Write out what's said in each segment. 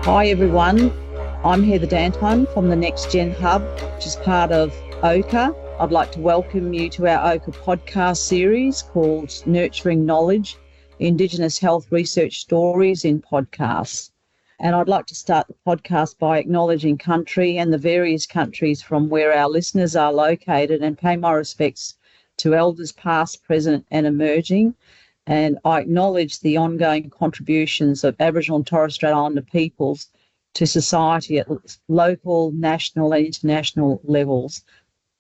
Hi everyone, I'm Heather Danton from the Next Gen Hub, which is part of OCA. I'd like to welcome you to our OCA podcast series called Nurturing Knowledge, Indigenous Health Research Stories in Podcasts. And I'd like to start the podcast by acknowledging country and the various countries from where our listeners are located, and pay my respects to elders past, present and emerging. And I acknowledge the ongoing contributions of Aboriginal and Torres Strait Islander peoples to society at local, national and international levels.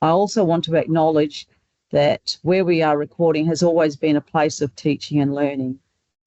I also want to acknowledge that where we are recording has always been a place of teaching and learning.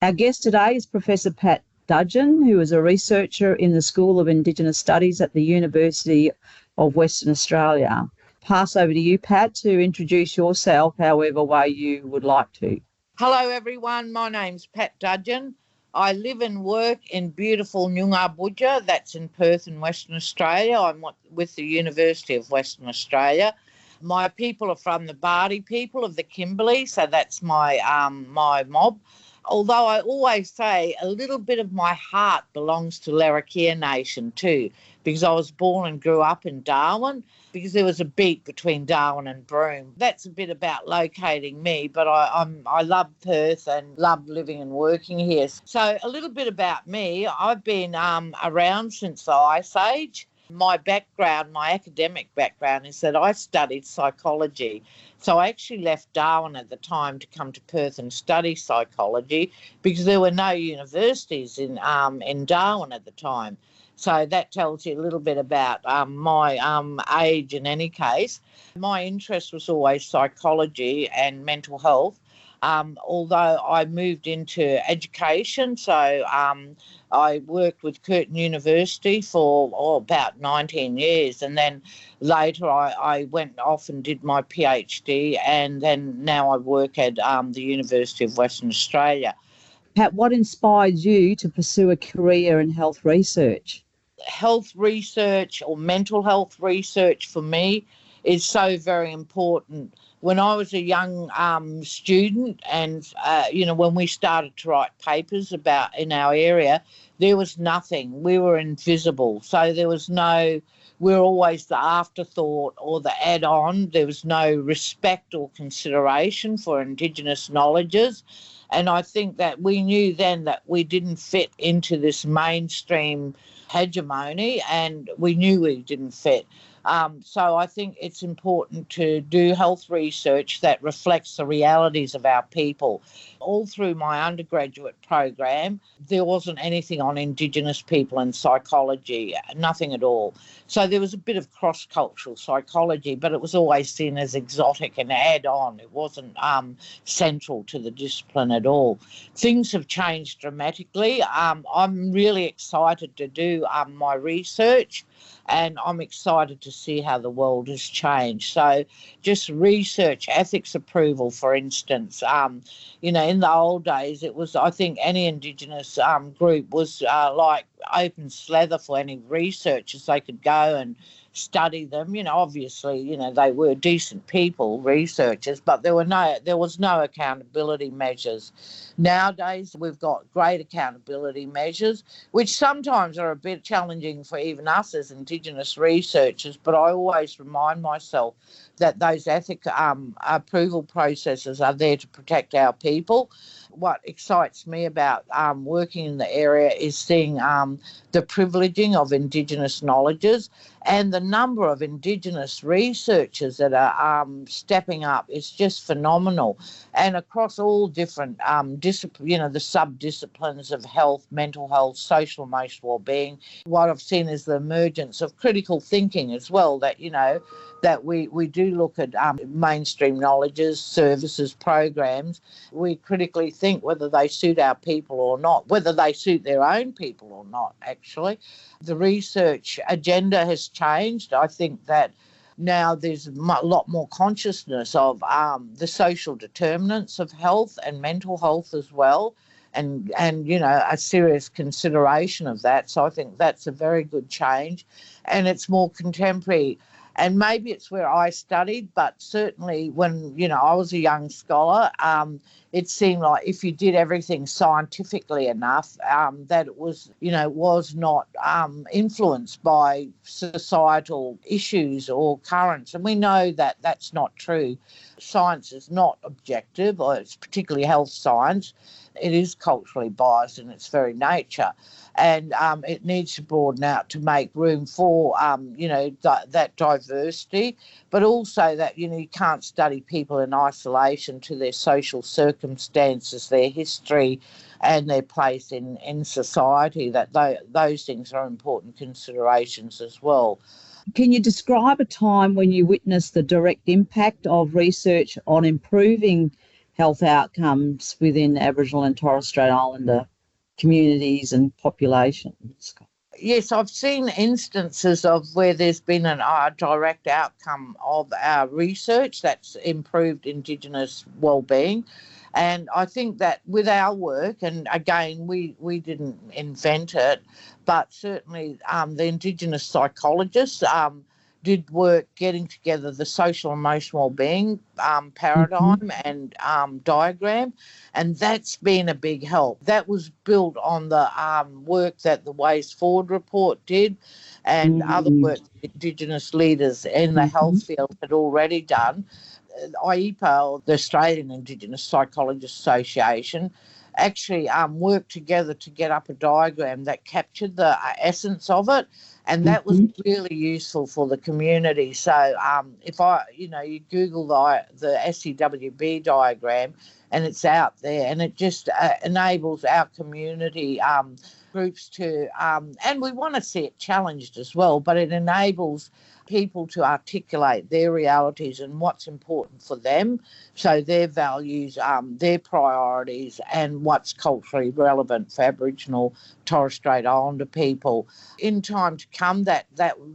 Our guest today is Professor Pat Dudgeon, who is a researcher in the School of Indigenous Studies at the University of Western Australia. Pass over to you, Pat, to introduce yourself however way you would like to. Hello everyone, my name's Pat Dudgeon. I live and work in beautiful Noongar, that's in Perth in Western Australia. I'm with the University of Western Australia. My people are from the Bardi people of the Kimberley, so that's my mob. Although I always say a little bit of my heart belongs to Larrakia Nation too, because I was born and grew up in Darwin, because there was a beat between Darwin and Broome. That's a bit about locating me, but I love Perth and love living and working here. So a little bit about me. I've been around since the Ice Age. My background, my academic background, is that I studied psychology. So I actually left Darwin at the time to come to Perth and study psychology because there were no universities in Darwin at the time. So that tells you a little bit about my age in any case. My interest was always psychology and mental health. Although I moved into education, so I worked with Curtin University for about 19 years, and then later I went off and did my PhD, and then now I work at the University of Western Australia. Pat, what inspired you to pursue a career in health research? Health research or mental health research for me is so very important. When I was a young student and, when we started to write papers about in our area, there was nothing. We were invisible. So we were always the afterthought or the add-on. There was no respect or consideration for Indigenous knowledges. And I think that we knew then that we didn't fit into this mainstream hegemony, and we knew we didn't fit. So I think it's important to do health research that reflects the realities of our people. All through my undergraduate program, there wasn't anything on Indigenous people and psychology, nothing at all. So there was a bit of cross-cultural psychology, but it was always seen as exotic and add-on. It wasn't central to the discipline at all. Things have changed dramatically. I'm really excited to do my research, and I'm excited to see how the world has changed. So just research ethics approval, for instance, in the old days, it was, I think any Indigenous group was like open slather for any researchers. They could go and study them. Obviously, they were decent people, researchers, but there was no accountability measures. Nowadays, we've got great accountability measures, which sometimes are a bit challenging for even us as Indigenous researchers, but I always remind myself that those ethic approval processes are there to protect our people. What excites me about working in the area is seeing the privileging of Indigenous knowledges, and the number of Indigenous researchers that are stepping up is just phenomenal. And across all different the sub-disciplines of health, mental health, social emotional wellbeing, what I've seen is the emergence of critical thinking as well, that we do look at mainstream knowledges, services, programs. We critically think whether they suit our people or not, whether they suit their own people or not, actually. The research agenda has changed. I think that now there's a lot more consciousness of the social determinants of health and mental health as well, and a serious consideration of that. So I think that's a very good change, and it's more contemporary. And maybe it's where I studied, but certainly when, I was a young scholar, it seemed like if you did everything scientifically enough, that it was, was not influenced by societal issues or currents. And we know that that's not true. Science is not objective, or it's particularly health science. It is culturally biased in its very nature. And it needs to broaden out to make room for, that diversity, but also that, you can't study people in isolation to their social circumstances, their history and their place in society, that those things are important considerations as well. Can you describe a time when you witnessed the direct impact of research on improving health outcomes within Aboriginal and Torres Strait Islander communities and populations? Yes, I've seen instances of where there's been a direct outcome of our research that's improved Indigenous wellbeing. And I think that with our work, and again, we didn't invent it, but certainly the Indigenous psychologists did work getting together the social emotional wellbeing paradigm and diagram, and that's been a big help. That was built on the work that the Ways Forward report did and other work Indigenous leaders in the health field had already done. IEPA, or the Australian Indigenous Psychologists Association, actually worked together to get up a diagram that captured the essence of it, and that was really useful for the community. So if you Google the SCWB diagram, and it's out there, and it just enables our community groups to, and we want to see it challenged as well, but it enables people to articulate their realities and what's important for them, so their values, their priorities, and what's culturally relevant for Aboriginal Torres Strait Islander people. In time to come, that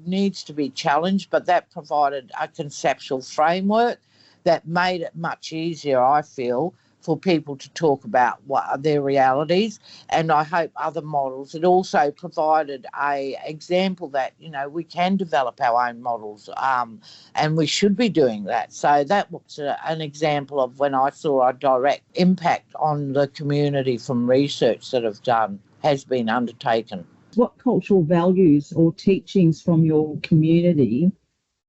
needs to be challenged, but that provided a conceptual framework that made it much easier, I feel, for people to talk about what are their realities, and I hope other models. It also provided a example that, we can develop our own models, and we should be doing that. So that was an example of when I saw a direct impact on the community from research that has been undertaken. What cultural values or teachings from your community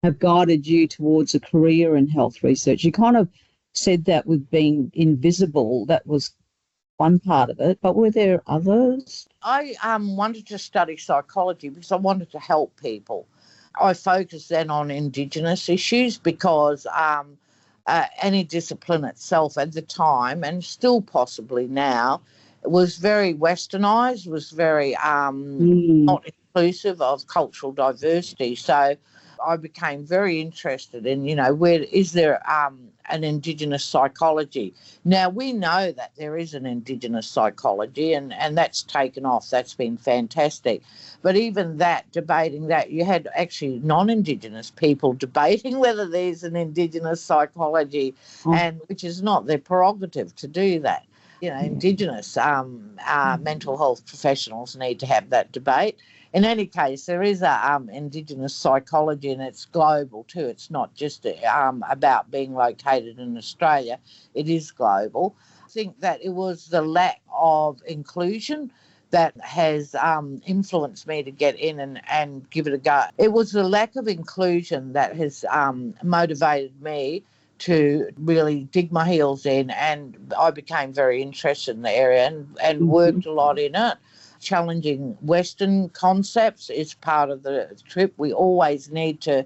have guided you towards a career in health research? You kind of said that with being invisible, that was one part of it, but were there others? I wanted to study psychology because I wanted to help people. I focused then on Indigenous issues because any discipline itself at the time, and still possibly now, was very westernised, was very not inclusive of cultural diversity. So I became very interested in, where is there an Indigenous psychology? Now, we know that there is an Indigenous psychology, and that's taken off. That's been fantastic. But even that, debating that, you had actually non-Indigenous people debating whether there's an Indigenous psychology, and which is not their prerogative to do that. Indigenous mental health professionals need to have that debate. In any case, there is a Indigenous psychology, and it's global too. It's not just about being located in Australia. It is global. I think that it was the lack of inclusion that has influenced me to get in and give it a go. It was the lack of inclusion that has motivated me to really dig my heels in, and I became very interested in the area and worked a lot in it. Challenging Western concepts is part of the trip. We always need to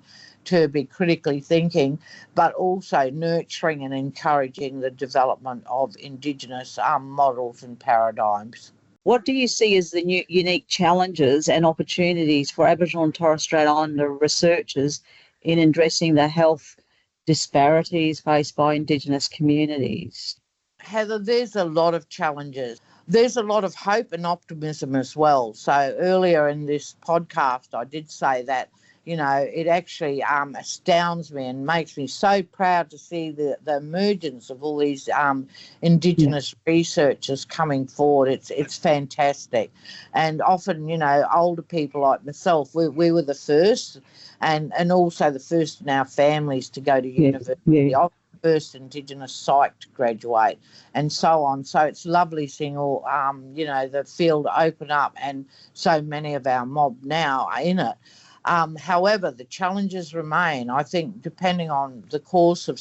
be critically thinking, but also nurturing and encouraging the development of Indigenous models and paradigms. What do you see as the unique challenges and opportunities for Aboriginal and Torres Strait Islander researchers in addressing the health disparities faced by Indigenous communities? Heather, there's a lot of challenges. There's a lot of hope and optimism as well. So earlier in this podcast, I did say that, it actually astounds me and makes me so proud to see the emergence of all these Indigenous researchers coming forward. It's fantastic. And often, older people like myself, we were the first, and also the first in our families to go to university. I've first Indigenous psych to graduate, and so on. So it's lovely seeing all, the field open up, and so many of our mob now are in it. However, the challenges remain. I think depending on the course of,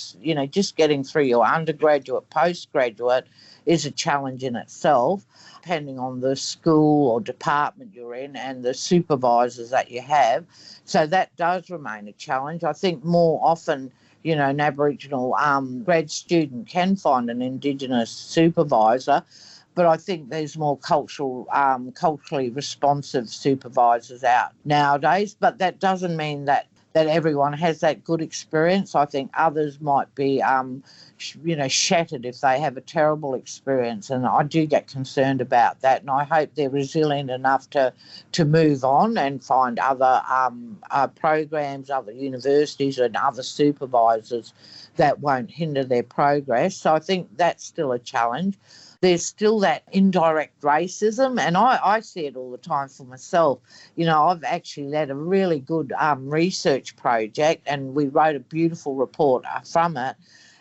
just getting through your undergraduate, postgraduate is a challenge in itself, depending on the school or department you're in and the supervisors that you have. So that does remain a challenge. I think more often, an Aboriginal grad student can find an Indigenous supervisor, but I think there's more culturally responsive supervisors out nowadays. But that doesn't mean that everyone has that good experience. I think others might be, shattered if they have a terrible experience, and I do get concerned about that. And I hope they're resilient enough to move on and find other programs, other universities, and other supervisors that won't hinder their progress. So I think that's still a challenge. There's still that indirect racism, and I see it all the time for myself. I've actually led a really good research project, and we wrote a beautiful report from it.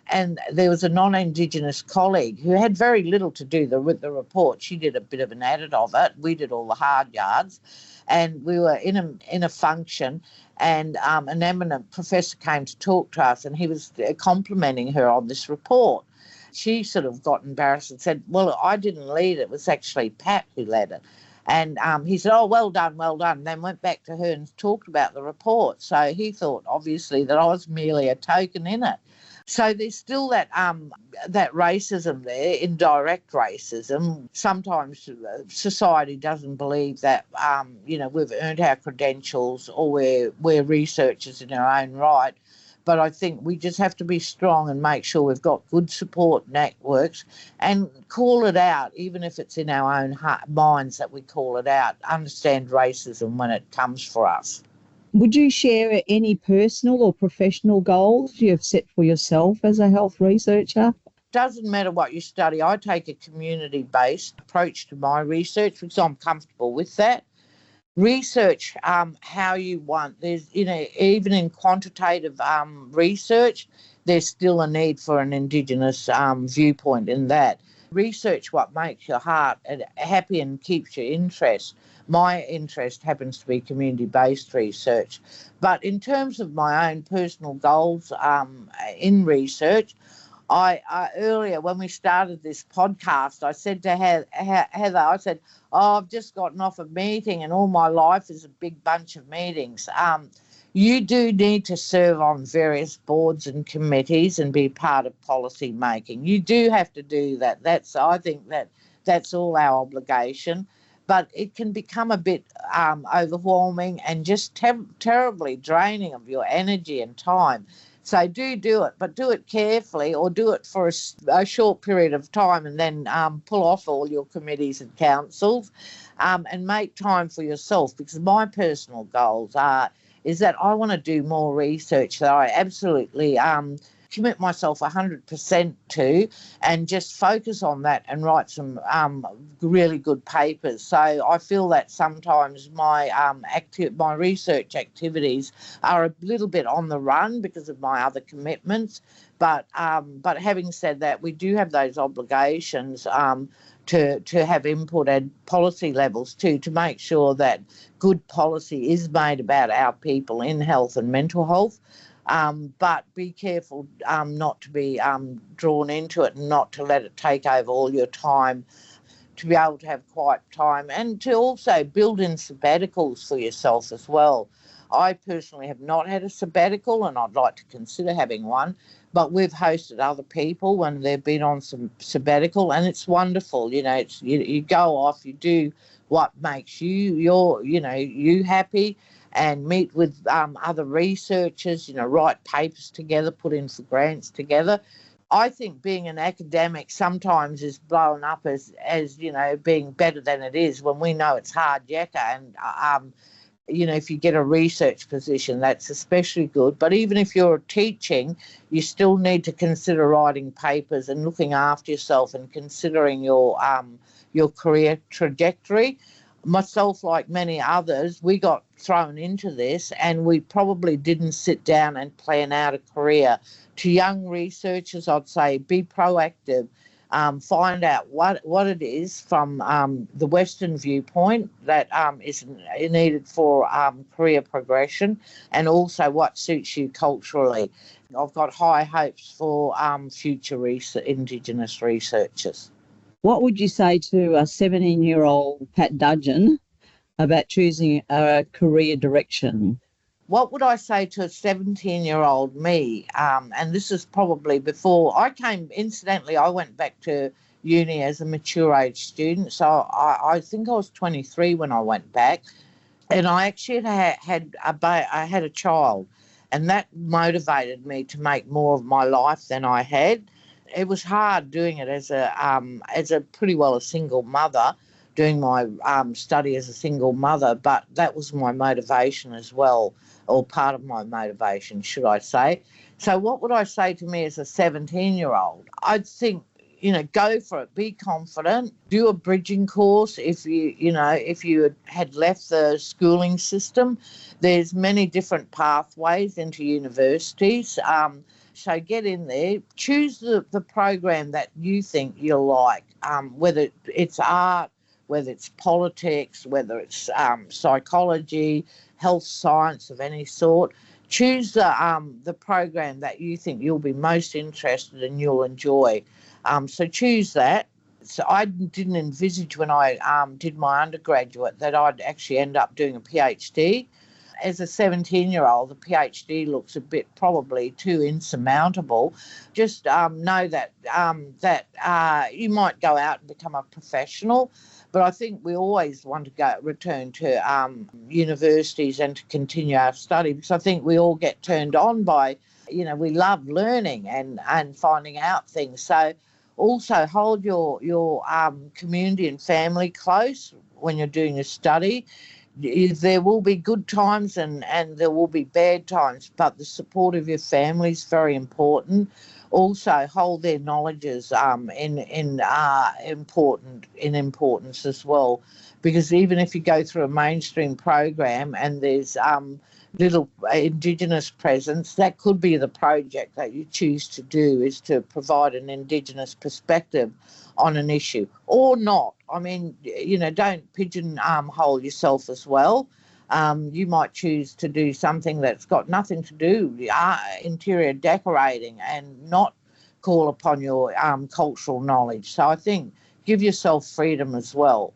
And there was a non-Indigenous colleague who had very little to do with the report. She did a bit of an edit of it. We did all the hard yards. And we were in a function, and an eminent professor came to talk to us, and he was complimenting her on this report. She sort of got embarrassed and said, well, I didn't lead it. It was actually Pat who led it. And he said, oh, well done, well done. And then went back to her and talked about the report. So he thought, obviously, that I was merely a token in it. So there's still that racism there, indirect racism. Sometimes society doesn't believe that, we've earned our credentials or we're researchers in our own right. But I think we just have to be strong and make sure we've got good support networks and call it out, even if it's in our own minds that we call it out, understand racism when it comes for us. Would you share any personal or professional goals you have set for yourself as a health researcher? Doesn't matter what you study. I take a community-based approach to my research because I'm comfortable with that. Research how you want. There's, even in quantitative research, there's still a need for an Indigenous viewpoint in that. Research what makes your heart happy and keeps your interest. My interest happens to be community-based research. But in terms of my own personal goals in research, I earlier when we started this podcast, I said to Heather, I said, I've just gotten off a meeting and all my life is a big bunch of meetings. You do need to serve on various boards and committees and be part of policy making. You do have to do that. I think that's all our obligation. But it can become a bit overwhelming and just terribly draining of your energy and time. So do it, but do it carefully, or do it for a short period of time and then pull off all your committees and councils and make time for yourself, because my personal goals is that I want to do more research that I absolutely commit myself 100% to and just focus on that and write some really good papers. So I feel that sometimes my research activities are a little bit on the run because of my other commitments. But having said that, we do have those obligations to have input at policy levels too, to make sure that good policy is made about our people in health and mental health. But be careful not to be drawn into it and not to let it take over all your time, to be able to have quiet time and to also build in sabbaticals for yourself as well. I personally have not had a sabbatical and I'd like to consider having one, but we've hosted other people when they've been on some sabbatical and it's wonderful. You go off, you do what makes you happy, and meet with other researchers, write papers together, put in for grants together. I think being an academic sometimes is blown up as being better than it is, when we know it's hard yakka. And, if you get a research position, that's especially good. But even if you're teaching, you still need to consider writing papers and looking after yourself and considering your career trajectory. myself, like many others, we got thrown into this and we probably didn't sit down and plan out a career. To young researchers, I'd say be proactive. Find out what it is from the Western viewpoint that is needed for career progression, and also what suits you culturally. I've got high hopes for future Indigenous researchers. What would you say to a 17-year-old Pat Dudgeon about choosing a career direction? What would I say to a 17-year-old me? And this is probably before I came, incidentally, I went back to uni as a mature age student. So I think I was 23 when I went back. And I actually had a child. And that motivated me to make more of my life than I had. It was hard doing it as a pretty well a single mother, doing my study as a single mother, but that was my motivation as well, or part of my motivation, should I say. So what would I say to me as a 17-year-old? I'd think, go for it, be confident, do a bridging course if you had left the schooling system. There's many different pathways into universities. So get in there, choose the program that you think you'll like, whether it's art, whether it's politics, whether it's psychology, health science of any sort. Choose the program that you think you'll be most interested in, you'll enjoy. So choose that. So I didn't envisage when I did my undergraduate that I'd actually end up doing a PhD. As a 17-year-old, the PhD looks a bit probably too insurmountable. Just know that you might go out and become a professional, but I think we always want to return to universities and to continue our study, because I think we all get turned on by, we love learning and finding out things. So also hold your community and family close when you're doing a study. There will be good times and there will be bad times, but the support of your family is very important. Also, hold their knowledges in importance as well, because even if you go through a mainstream program and there's little Indigenous presence, that could be the project that you choose to do, is to provide an Indigenous perspective on an issue, or not. I mean, don't pigeonhole yourself as well. You might choose to do something that's got nothing to do with interior decorating and not call upon your cultural knowledge. So I think give yourself freedom as well.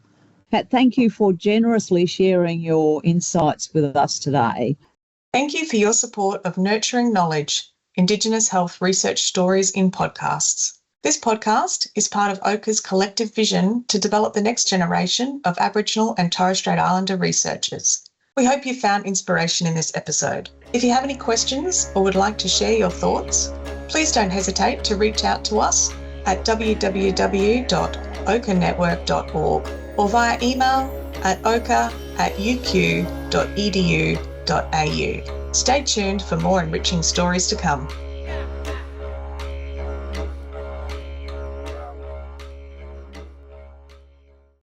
Pat, thank you for generously sharing your insights with us today. Thank you for your support of Nurturing Knowledge, Indigenous Health Research Stories in Podcasts. This podcast is part of OCA's collective vision to develop the next generation of Aboriginal and Torres Strait Islander researchers. We hope you found inspiration in this episode. If you have any questions or would like to share your thoughts, please don't hesitate to reach out to us at www.ocanetwork.org or via email at oca@uq.edu.au. Stay tuned for more enriching stories to come.